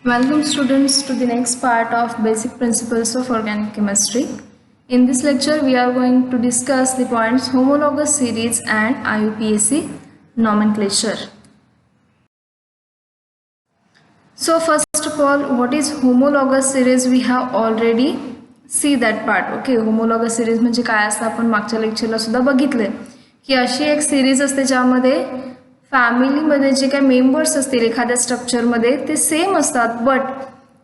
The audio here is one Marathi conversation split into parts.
Welcome students to the next part of Basic Principles of Organic Chemistry. In this lecture we are going to discuss the points homologous series and IUPAC nomenclature. So first of all, what is homologous series? We have already see that part. Okay, homologous series म्हणजे काय असतं आपण मागच्या लेक्चरला सुद्धा बघितले की अशी एक सिरीज असते ज्यामध्ये फॅमिलीमध्ये जे काही मेंबर्स असतील एखाद्या स्ट्रक्चरमध्ये ते सेम असतात, बट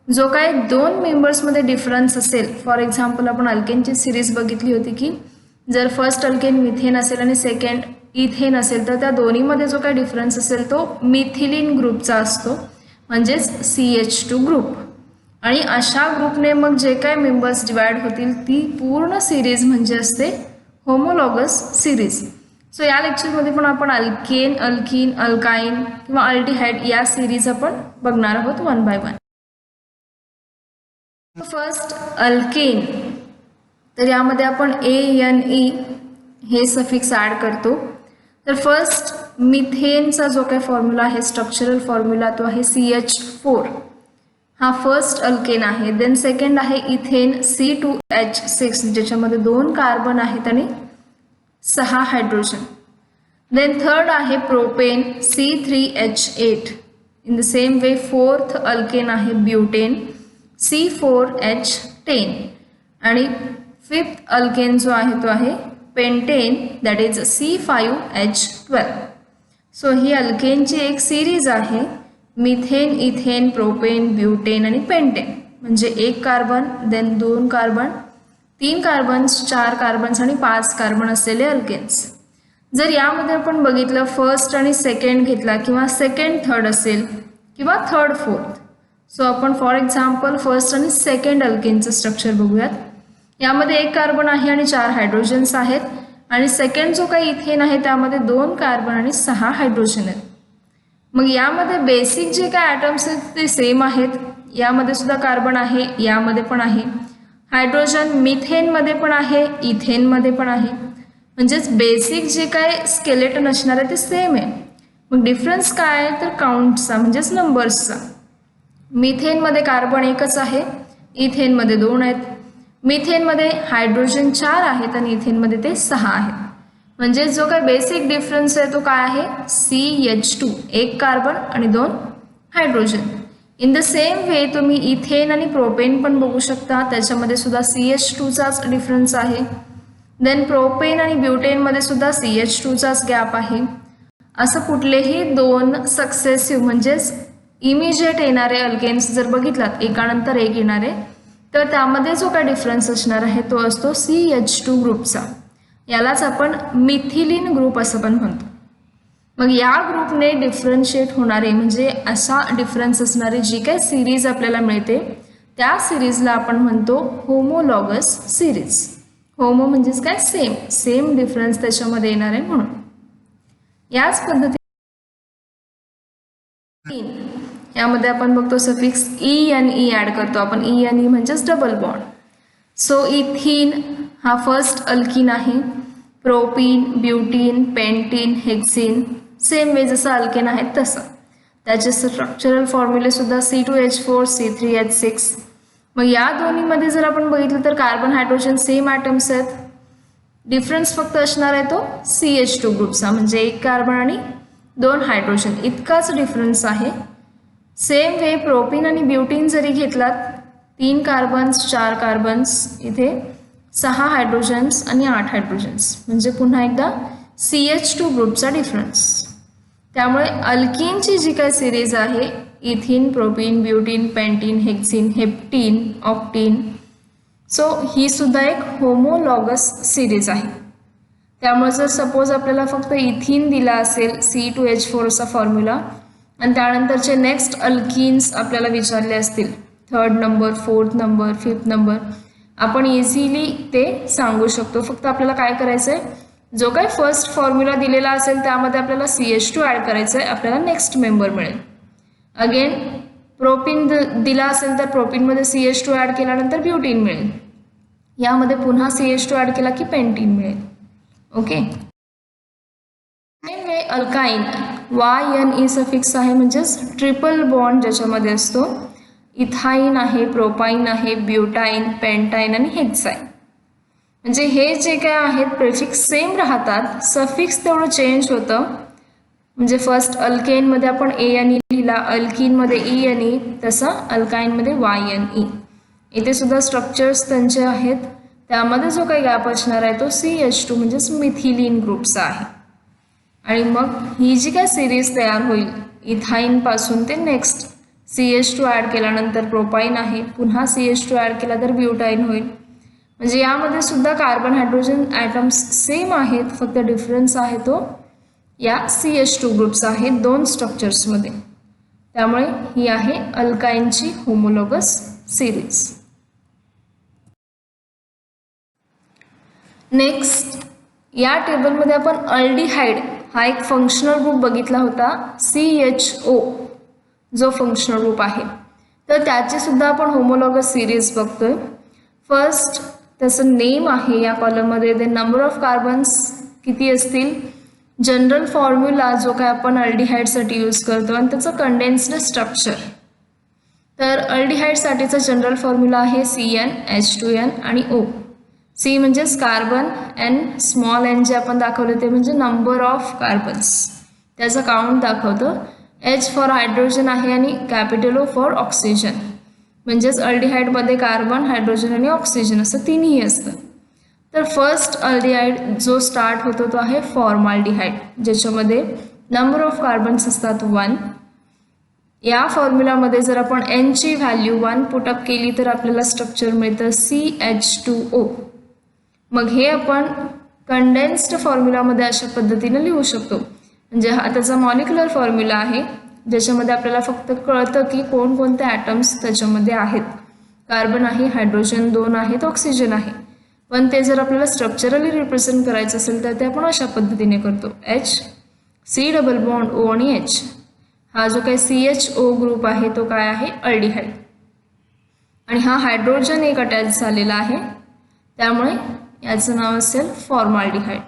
जो काही दोन मेंबर्समध्ये डिफरन्स असेल, फॉर एक्झाम्पल आपण अल्केनची सिरीज बघितली होती की जर फर्स्ट अल्केन मिथेन असेल आणि सेकंड इथेन असेल तर त्या दोन्हीमध्ये जो काही डिफरन्स असेल तो मिथिलीन ग्रुपचा असतो, म्हणजेच CH2 ग्रुप. आणि अशा ग्रुपने मग जे काही मेंबर्स डिवाइड होतील ती पूर्ण सिरीज म्हणजे असते होमोलॉगस सिरीज. सो या लेक्चरमध्ये पण आपण अल्केन, अल्कीन, अल्काइन किंवा अल्डिहाइड या सिरीज आपण बघणार आहोत one by one. First alkane, तर यामध्ये आपण ANE हे सफिक्स ॲड करतो. तर फर्स्ट मिथेनचा जो काही फॉर्म्युला आहे, स्ट्रक्चरल फॉर्म्युला, तो आहे CH4. हा फर्स्ट अल्केन आहे. देन सेकंड आहे इथेन C2H6 ज्याच्यामध्ये 2 कार्बन आहेत आणि 6 हायड्रोजन. देन थर्ड आहे propane C3H8. In the same way fourth alkane आहे ब्युटेन C4H10 आणि फिफ्थ अल्केन जो आहे तो आहे pentane, that is C5H12. So ही अल्केनची एक सिरीज आहे, मिथेन, इथेन, प्रोपेन, ब्युटेन आणि पेंटेन, म्हणजे 1 carbon, then 2 carbon, 3 carbons, 4 carbons आणि 5 कार्बन असलेले अल्केन्स. जर यामध्ये आपण बघितलं फर्स्ट आणि सेकंड घेतला किंवा सेकंड थर्ड असेल किंवा थर्ड फोर्थ, सो आपण फॉर एक्झाम्पल फर्स्ट आणि सेकंड अल्केनचं स्ट्रक्चर बघूयात. यामध्ये 1 कार्बन आहे आणि 4 हायड्रोजन्स आहेत आणि सेकंड जो काही इथेन आहे त्यामध्ये 2 कार्बन आणि 6 हायड्रोजन आहेत. मग यामध्ये बेसिक जे काय ॲटम्स आहेत ते सेम आहेत. यामध्ये सुद्धा कार्बन आहे, यामध्ये पण आहे. हायड्रोजन मिथेनमध्ये पण आहे, इथेनमध्ये पण आहे, म्हणजेच बेसिक जे काय स्केलेटन असणार आहे ते सेम आहे. मग डिफरन्स काय आहे तर काउंटचा, म्हणजेच नंबर्सचा. मिथेनमध्ये कार्बन 1च आहे, इथेनमध्ये 2 आहेत. मिथेनमध्ये हायड्रोजन 4 आहेत आणि इथेनमध्ये ते 6 आहेत. म्हणजे जो काय बेसिक डिफरन्स आहे तो काय आहे CH2, 1 कार्बन आणि 2 हायड्रोजन. इन द सेम वे तुम्ही इथेन आणि प्रोपेन पण बघू शकता, त्याच्यामध्ये सुद्धा CH2चाच डिफरन्स आहे. देन प्रोपेन आणि ब्युटेनमध्ये सुद्धा CH2चाच गॅप आहे. असं कुठलेही 2 सक्सेसिव्ह म्हणजेच इमिजिएट येणारे अल्केन्स जर बघितलात, एकानंतर एक येणारे, तर त्यामध्ये जो काय डिफरन्स असणार आहे तो असतो CH2 ग्रुपचा. यालाच आपण मिथिलीन ग्रुप असं पण म्हणतो. मग या ग्रुपने डिफरन्शिएट होणारे म्हणजे असा डिफरन्स असणारी जी काही सिरीज आपल्याला मिळते त्या सिरीजला आपण म्हणतो होमोलॉगस सिरीज. होमो म्हणजेच काय सेम, सेम डिफरन्स त्याच्यामध्ये येणार आहे म्हणून. याच पद्धतीने यामध्ये आपण बघतो सफिक्स ENE ॲड करतो आपण. ENE म्हणजेच डबल बॉन्ड. सो इथीन हा फर्स्ट अल्कीन आहे, propene, butene, pentene, hexene, same way जसं अल्केन आहेत तसं. त्याचे स्ट्रक्चरल फॉर्म्युले सुद्धा C2H4, C3H6. मग या दोन्हीमध्ये जर आपण बघितलं तर कार्बन, हायड्रोजन सेम ॲटम्स आहेत. डिफरन्स फक्त असणार आहे तो CH2 ग्रुपचा, म्हणजे 1 कार्बन आणि 2 हायड्रोजन इतकाच डिफरन्स आहे. सेम वे प्रोपीन आणि ब्युटीन जरी घेतलात, 3 कार्बन्स, 4 कार्बन्स, इथे 6 हायड्रोजन्स आणि 8 हायड्रोजन्स, म्हणजे पुन्हा एकदा CH2 ग्रुपचा डिफरन्स. त्यामुळे अल्कीनची जी काही सिरीज आहे ethene, propene, butene, pentene, hexene, heptene, octene, so ही सुद्धा एक होमोलॉगस सिरीज आहे. त्यामुळे जर सपोज आपल्याला फक्त इथीन दिला असेल C2H4 असा फॉर्म्युला आणि त्यानंतरचे नेक्स्ट अल्कीन्स आपल्याला विचारले असतील, 3rd number, 4th number, 5th number, आपण इझिली ते सांगू शकतो. फक्त आपल्याला काय करायचं आहे, जो काही फर्स्ट फॉर्म्युला दिलेला असेल त्यामध्ये आपल्याला CH2 ॲड करायचं आहे, आपल्याला नेक्स्ट मेंबर मिळेल. अगेन प्रोपीन दिला असेल तर प्रोपीनमध्ये CH2 ॲड केल्यानंतर ब्युटीन मिळेल. यामध्ये पुन्हा CH2 ॲड केला की पेंटीन मिळेल. ओके. अल्काइन YNE सफिक्स आहे, म्हणजेच ट्रिपल बॉन्ड ज्याच्यामध्ये असतो. इथाईन आहे, प्रोपाईन आहे, ब्युटाईन, पेंटाईन आणि हेक्साईन. म्हणजे हे जे काय आहेत प्रेफिक्स सेम राहतात, सफिक्स तेवढं चेंज होतं. म्हणजे फर्स्ट अल्केनमध्ये आपण ANE लिहिला, अल्कीनमध्ये ENE, तसं अल्काईनमध्ये YNE. इथे सुद्धा स्ट्रक्चर्स त्यांचे आहेत. त्यामध्ये जो काही गॅप असणार आहे तो CH2 म्हणजेच मिथिलीन ग्रुपचा आहे. आणि मग ही जी काय सिरीज तयार होईल इथाईनपासून ते नेक्स्ट CH2 ॲड केल्यानंतर प्रोपाईन आहे, पुन्हा CH2 ॲड केला तर ब्युटाईन होईल. म्हणजे यामध्ये सुद्धा कार्बन हायड्रोजन ॲटम्स सेम आहेत, फक्त डिफरन्स आहे तो या CH2 ग्रुपचा आहे दोन स्ट्रक्चर्समध्ये. त्यामुळे ही आहे अल्काईनची होमोलॉगस सिरीज. नेक्स्ट या टेबलमध्ये आपण अल्डिहाइड हा एक फंक्शनल ग्रुप बघितला होता, CHO जो फंक्शनल ग्रुप आहे. तर त्याची सुद्धा आपण होमोलॉगस सिरीज बघतोय. फर्स्ट त्याचं नेम आहे या कॉलममध्ये, द नंबर ऑफ कार्बन्स किती असतील, जनरल फॉर्म्युला जो काय आपण अल्डिहाइडसाठी यूज करतो आणि त्याचं कंडेन्स्ड स्ट्रक्चर. तर अल्डिहाइडसाठीचा जनरल फॉर्म्युला आहे CnH2n आणि O. C म्हणजेच कार्बन, N स्मॉल n जे आपण दाखवलं ते म्हणजे नंबर ऑफ कार्बन्स, त्याचं काउंट दाखवतं. H फॉर हायड्रोजन आहे आणि कॅपिटल O फॉर ऑक्सिजन. म्हणजेच अल्डिहाइडमध्ये कार्बन, हायड्रोजन आणि ऑक्सिजन असं तिन्ही असतं. तर फर्स्ट अल्डिहाइड जो स्टार्ट होतो तो आहे फॉर्माल्डिहाइड, ज्याच्यामध्ये नंबर ऑफ कार्बन्स असतात 1. या फॉर्म्युलामध्ये जर आपण N ची व्हॅल्यू 1 पुटअप केली तर आपल्याला स्ट्रक्चर मिळतं CH2O. मग हे आपण कंडेन्स्ड फॉर्म्युलामध्ये अशा पद्धतीने लिहू शकतो. म्हणजे हा त्याचा मॉलिक्युलर फॉर्म्युला आहे, ज्याच्यामध्ये आपल्याला फक्त कळतं की कोणकोणते ॲटम्स त्याच्यामध्ये आहेत. कार्बन आहे, हायड्रोजन 2 आहेत, ऑक्सिजन आहे. पण ते जर आपल्याला स्ट्रक्चरली रिप्रेझेंट करायचं असेल तर ते आपण अशा पद्धतीने करतो, H C double bond O आणि H. हा जो काही CHO ग्रुप आहे तो काय आहे, अल्डिहाइड. आणि हा हायड्रोजन एक अटॅच झालेला आहे, त्यामुळे याचं नाव असेल formaldehyde.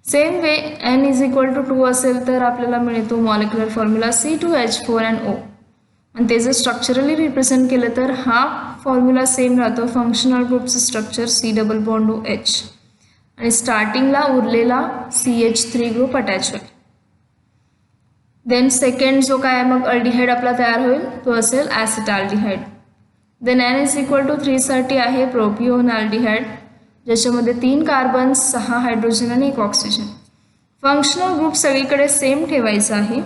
Same way N is equal to 2 असेल तर आपल्याला मिळतो मॉलिक्युलर फॉर्म्युला C2H4NO. आणि ते जर स्ट्रक्चरली रिप्रेझेंट केलं तर हा फॉर्म्युला सेम राहतो, फंक्शनल ग्रुपचं structure C double bond OH आणि स्टार्टिंगला उरलेला CH3 ग्रुप अटॅच होईल. देन सेकंड जो काय मग अल्डिहाइड आपला तयार होईल तो असेल acetaldehyde. Then N is equal to 3 साठी आहे प्रोपिओन अल्डिहाइड, ज्याच्यामध्ये 3 कार्बन, 6 हायड्रोजन आणि 1 ऑक्सिजन. फंक्शनल ग्रुप सगळीकडे सेम ठेवायचा आहे.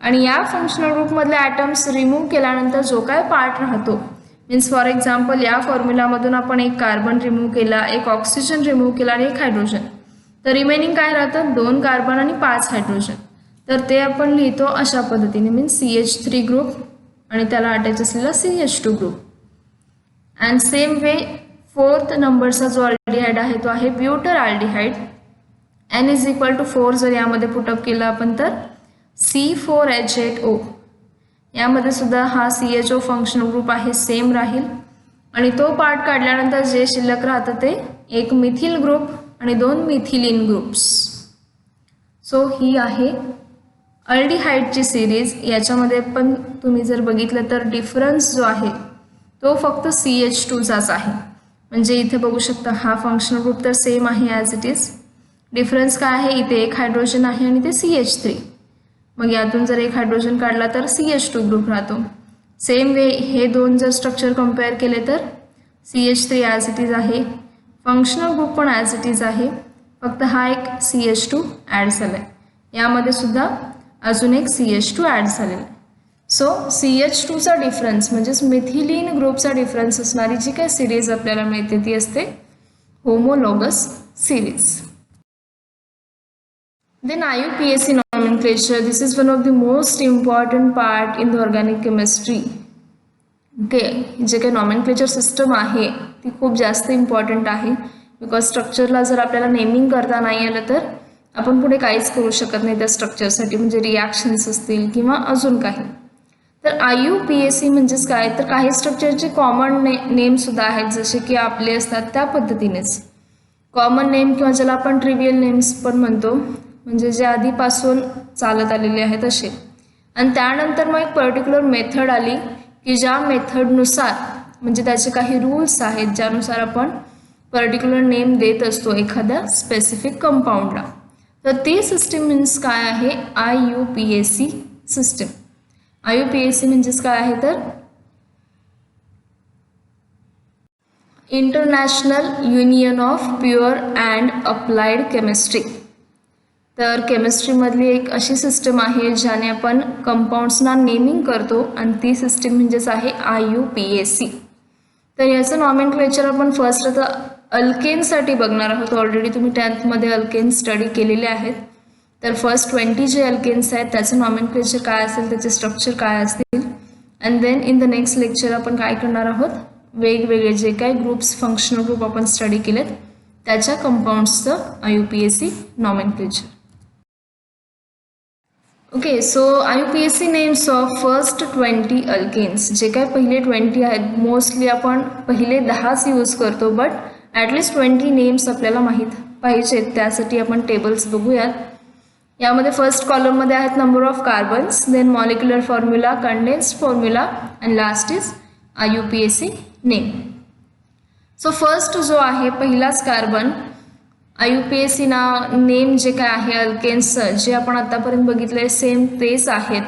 आणि या फंक्शनल ग्रुपमधले ॲटम्स रिमूव्ह केल्यानंतर जो काय पार्ट राहतो, मीन्स फॉर एक्झाम्पल या फॉर्म्युलामधून आपण 1 कार्बन रिमूव्ह केला, 1 ऑक्सिजन रिमूव्ह केला आणि 1 हायड्रोजन, तर रिमेनिंग काय राहतं, 2 कार्बन आणि 5 हायड्रोजन. तर ते आपण लिहितो अशा पद्धतीने, मीन्स CH3 ग्रुप आणि त्याला अटॅच असलेला CH2 group. And same way fourth नंबरचा जो अल्डिहाइड आहे तो आहे butyraldehyde. N is equal to 4 जर यामध्ये पुटअप केलं आपण तर C4H8O. यामध्ये सुद्धा हा CHO फंक्शनल ग्रुप आहे, सेम राहील. आणि तो पार्ट काढल्यानंतर जे शिल्लक राहतं ते 1 मिथिल ग्रुप आणि 2 मिथिलीन ग्रुप्स. सो ही आहे अल्डिहाइडची सिरीज. याच्यामध्ये पण तुम्ही जर बघितलं तर डिफरन्स जो आहे तो फक्त CH2चाच आहे. म्हणजे इथे बघू शकता हा फंक्शनल ग्रुप तर सेम आहे ॲज इट इज. डिफरन्स काय आहे, इथे 1 हायड्रोजन आहे आणि ते CH3. मग यातून जर 1 हायड्रोजन काढला तर CH2 ग्रुप राहतो. सेम वे हे दोन जर स्ट्रक्चर कम्पेअर केले तर CH3 ॲज इट इज आहे, फंक्शनल ग्रुप पण ॲज इट इज आहे, फक्त हा एक CH2 ॲड झाला आहे. यामध्ये सुद्धा अजून एक CH2 ॲड झालेला आहे. सो CH2चा डिफरन्स म्हणजेच मिथिलीन ग्रुपचा डिफरन्स असणारी जी काही सिरीज आपल्याला मिळते ती असते homologous series. Then IUPAC nomenclature, this is one of the most important part in the organic chemistry. Okay, जे काही नॉमेनक्लेचर सिस्टम आहे ती खूप जास्त इम्पॉर्टंट आहे, बिकॉज स्ट्रक्चरला जर आपल्याला नेमिंग करता नाही आलं तर आपण पुढे काहीच करू शकत नाही त्या स्ट्रक्चरसाठी, म्हणजे रिॲक्शन्स असतील किंवा अजून काही. तर IUPAC म्हणजेच काय, तर काही स्ट्रक्चरचे कॉमन नेमसुद्धा आहेत, जसे की आपले असतात त्या पद्धतीनेच कॉमन नेम किंवा ज्याला आपण ट्रिवियल नेम्स पण म्हणतो, म्हणजे जे आधीपासून चालत आलेले आहेत असे. आणि त्यानंतर मग एक पर्टिक्युलर मेथड आली की ज्या मेथडनुसार म्हणजे त्याचे काही रूल्स आहेत ज्यानुसार आपण पर्टिक्युलर नेम देत असतो एखाद्या स्पेसिफिक कंपाऊंडला. तर ती सिस्टीम मीन्स काय आहे, IUPAC सिस्टीम. IUPAC म्हणजेच काय आहे तर international union of pure and applied chemistry. तर केमिस्ट्रीमधली एक अशी सिस्टम आहे ज्याने आपण कंपाऊंड्सना नेमिंग करतो आणि ती सिस्टीम म्हणजेच आहे IUPAC. तर याचं नॉमेनक्लेचर आपण फर्स्ट आता अल्केनसाठी बघणार आहोत. ऑलरेडी तुम्ही 10th अल्केन स्टडी केलेले आहेत. तर फर्स्ट 20 जे अल्केन्स आहेत त्याचं नॉमेनक्लेचर काय असेल, त्याचे स्ट्रक्चर काय असतील, and then in the next lecture आपण काय करणार आहोत, वेगवेगळे जे काही ग्रुप्स फंक्शनल ग्रुप आपण स्टडी केलेत त्याच्या कंपाऊंड्सचं IUPAC nomenclature. Okay, so IUPAC names of first 20 alkanes. जे काय पहिले 20 आहेत मोस्टली आपण पहिले 10च यूज करतो, बट ॲटलिस्ट 20 नेम्स आपल्याला माहीत पाहिजेत. त्यासाठी आपण टेबल्स बघूयात. यामध्ये फर्स्ट कॉलममध्ये आहेत number of carbons, then molecular formula, condensed formula and last is IUPAC name. So first जो आहे पहिलाच कार्बन, IUPAC नेम जे काय आहे अल्केन्सचं जे आपण आतापर्यंत बघितले सेम तेच आहेत,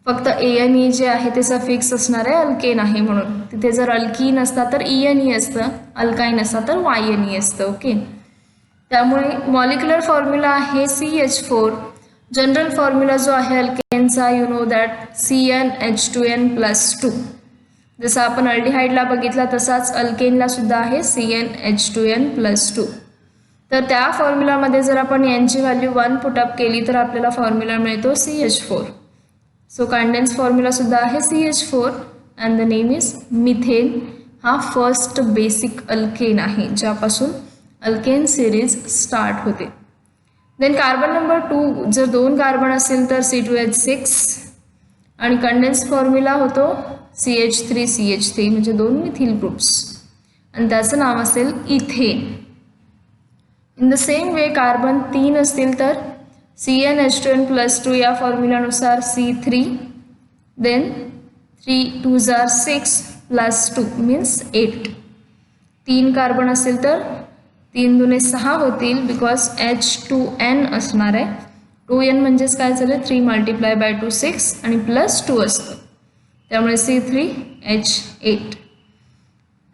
फक्त ANE जे आहे ते सफिक्स असणार आहे अल्केन आहे म्हणून. तिथे जर अल्कीन असता तर ENE असतं, अल्काईन असता तर YNE असतं. ओके, त्यामुळे मॉलिक्युलर फॉर्म्युला आहे CH4. जनरल फॉर्म्युला जो आहे अल्केनचा यू नो दॅट CnH2n+2. जसं आपण अल्डिहाइडला बघितला तसाच अल्केनला सुद्धा आहे CnH2n+2. तर त्या फॉर्म्युलामध्ये जर आपण यांची व्हॅल्यू 1 पुटअप केली तर आपल्याला फॉर्म्युला मिळतो CH4. सो कंडेन्स फॉर्म्युला सुद्धा आहे CH4 and the name is methane. हा फर्स्ट बेसिक अल्केन आहे ज्यापासून अल्केन सिरीज स्टार्ट होते. देन कार्बन नंबर 2, जर 2 कार्बन असेल तर C2H6 आणि कंडेन्स फॉर्म्युला होतो CH3CH3 म्हणजे 2 मिथिल ग्रुप्स आणि त्याचं नाव असेल ethane. In the same way carbon 3 असतील तर CnH2n+2 या फॉर्म्युलानुसार C3, then 3 2s are 6 + 2 means 8. 3 carbon असेल तर 3 दुने 6 होतील बिकॉज H2n असणार आहे. 2n म्हणजेच काय झालं 3 × 2 6 आणि +2 असतं त्यामुळे C3H8.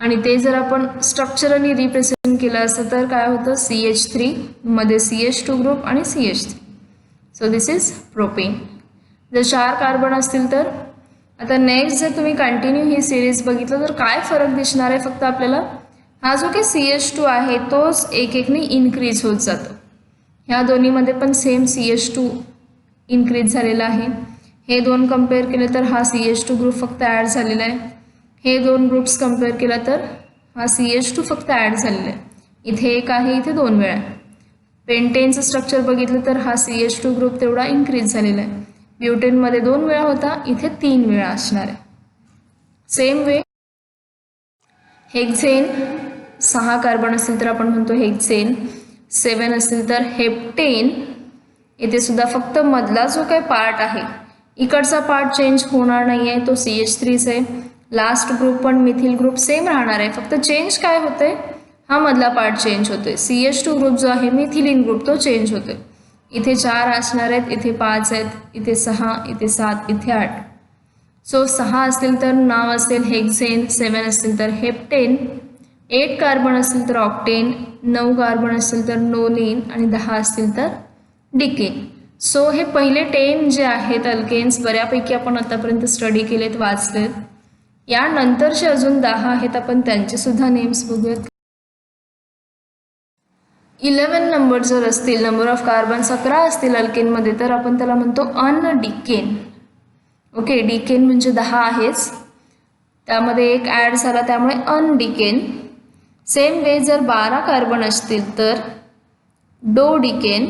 आणि ते जर आपण स्ट्रक्चरली रिप्रेझेंट केलं असतं तर काय होतं CH3 मध्ये CH2 ग्रुप आणि CH3. So this is propane. जर 4 कार्बन असतील तर आता नेक्स्ट जर तुम्ही कंटिन्यू ही सिरीज बघितलं तर काय फरक दिसणार आहे, फक्त आपल्याला हा जो काही CH2 आहे तोच एक एकने इन्क्रीज होत जातो. ह्या दोन्हीमध्ये पण सेम CH2 इन्क्रीज झालेला आहे. हे 2 कम्पेअर केले तर हा CH2 ग्रुप फक्त ॲड झालेला आहे. हे 2 ग्रुप्स कम्पेअर केला तर हा CH2 फक्त ॲड झालेला आहे. इथे एक आहे, इथे 2 वेळा. पेंटेनचं स्ट्रक्चर बघितलं तर हा CH2 ग्रुप तेवढा इन्क्रीज झालेला आहे. ब्युटेनमध्ये 2 वेळा होता, इथे 3 वेळा असणार आहे. सेम वे हेक्झेन 6 कार्बन असेल तर आपण म्हणतो हेक्झेन. 7 असेल तर हेप्टेन. इथे सुद्धा फक्त मधला जो काही पार्ट आहे इकडचा पार्ट चेंज होणार नाही आहे, तो CH3च आहे. लास्ट ग्रुप पण मिथिल ग्रुप सेम राहणार आहे, फक्त चेंज काय होतंय हा मधला पार्ट चेंज होतोय. CH2 ग्रुप जो आहे मिथिलिन ग्रुप तो चेंज होतोय. इथे 4 असणार आहेत, इथे 5 आहेत, इथे 6, इथे 7, इथे 8. सो 6 असेल तर नाव असेल हेक्झेन, 7 असेल तर हेप्टेन, 8 कार्बन असेल तर ऑक्टेन, 9 कार्बन असेल तर नोनेन आणि 10 असतील तर डिकेन. सो हे पहिले 10 जे आहेत अल्केन्स बऱ्यापैकी आपण आतापर्यंत स्टडी केलेत, वाचलेत. यानंतरचे अजून 10 आहेत, आपण त्यांचे सुद्धा नेम्स बघूयात. 11 नंबर जर असतील, नंबर ऑफ कार्बन्स 11 असतील अल्केनमध्ये तर आपण त्याला म्हणतो अनडिकेन. ओके, डिकेन म्हणजे 10 आहेच, त्यामध्ये एक ॲड झाला त्यामुळे अनडिकेन. सेम वे जर 12 कार्बन असतील तर डोडिकेन,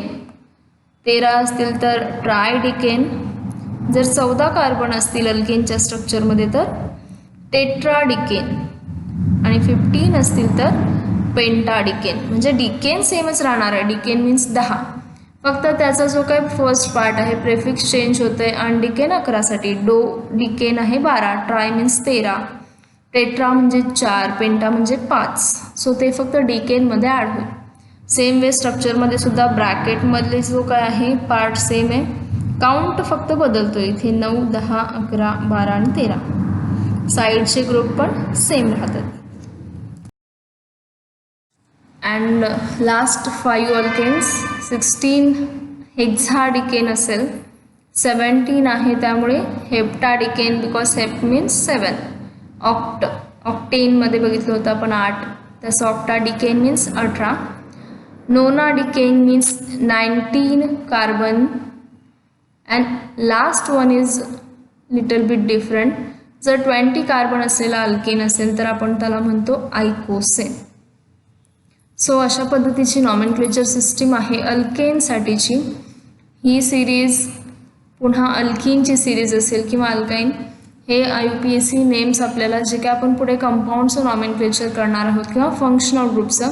13 असतील तर ट्रायडिकेन, जर 14 कार्बन असतील अल्केनच्या स्ट्रक्चरमध्ये तर टेट्राडिकेन आणि 15 असतील तर पेंटाडिकेन. म्हणजे डिकेन सेमच राहणार आहे, डिकेन मीन्स 10, फक्त त्याचा जो काही फर्स्ट पार्ट आहे प्रेफिक्स चेंज होतं आहे. अनडिकेन 11साठी, डो डिकेन आहे 12, ट्राय मीन्स 13, टेट्रा म्हणजे 4, पेंटा म्हणजे 5. सो ते फक्त डिकेनमध्ये ॲड होईल. सेम वे स्ट्रक्चरमध्ये सुद्धा ब्रॅकेटमधले जो काय आहे पार्ट सेम आहे, काउंट फक्त बदलतो. इथे 9, 10, 11, 12 आणि 13. साईडचे ग्रुप पण सेम राहतात. अँड लास्ट 5 अल्केन्स, 16 हेक्झाडिकेन असेल, 17 आहे त्यामुळे हेप्टाडिकेन बिकॉज हेप मीन्स 7. ऑक्टेनमध्ये बघितलं होतं आपण 8, तसं octadecane means 18. Nonadecane means 19 carbon. And last one is little bit different. जर 20 कार्बन असलेला अल्केन असेल तर आपण त्याला म्हणतो आयकोसेन. सो अशा पद्धतीची नॉमेनक्लेचर सिस्टीम आहे अल्केनसाठीची. ही सिरीज पुन्हा अल्कीनची सिरीज असेल किंवा अल्काईन, हे IUPAC नेम्स आपल्याला जे काय आपण पुढे कंपाऊंडचं नॉमेनक्लेचर करणार आहोत किंवा फंक्शनल ग्रुपचं,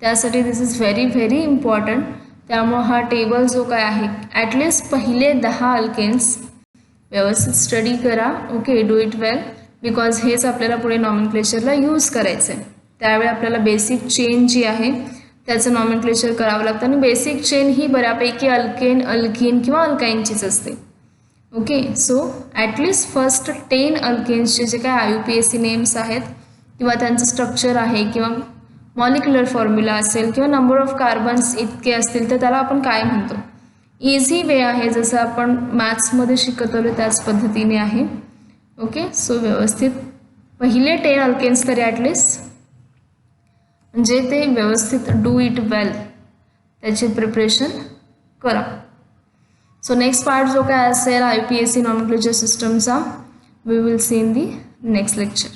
त्यासाठी दिस इज व्हेरी व्हेरी इम्पॉर्टंट. त्यामुळं हा टेबल जो काय आहे ॲटलिस्ट पहिले 10 अल्केन्स व्यवस्थित स्टडी करा. Okay, do it well, because हेच आपल्याला पुढे नॉमेनक्लेचरला यूज करायचं आहे. त्यावेळी आपल्याला बेसिक चेन जी आहे त्याचं नॉमेनक्लेचर करावं लागतं. आणि बेसिक चेन ही बऱ्यापैकी अल्केन, अल्कीन किंवा अल्काईनचीच असते. ओके, सो ॲटलिस्ट फर्स्ट 10 अल्केन्सचे जे काय IUPAC नेम्स आहेत किंवा त्यांचं स्ट्रक्चर आहे किंवा मॉलिक्युलर फॉर्म्युला असेल किंवा नंबर ऑफ कार्बन्स इतके असतील तर त्याला आपण काय म्हणतो. इझी वे आहे, जसं आपण मॅथ्समध्ये शिकत आलो त्याच पद्धतीने आहे. ओके, सो व्यवस्थित पहिले 10 अल्केन्स तरी ॲटलिस्ट म्हणजे ते व्यवस्थित डू इट वेल त्याची प्रिपरेशन करा. सो नेक्स्ट पार्ट जो काय असेल IUPAC नॉमेनक्लेचर सिस्टमचा, we will see in the next lecture.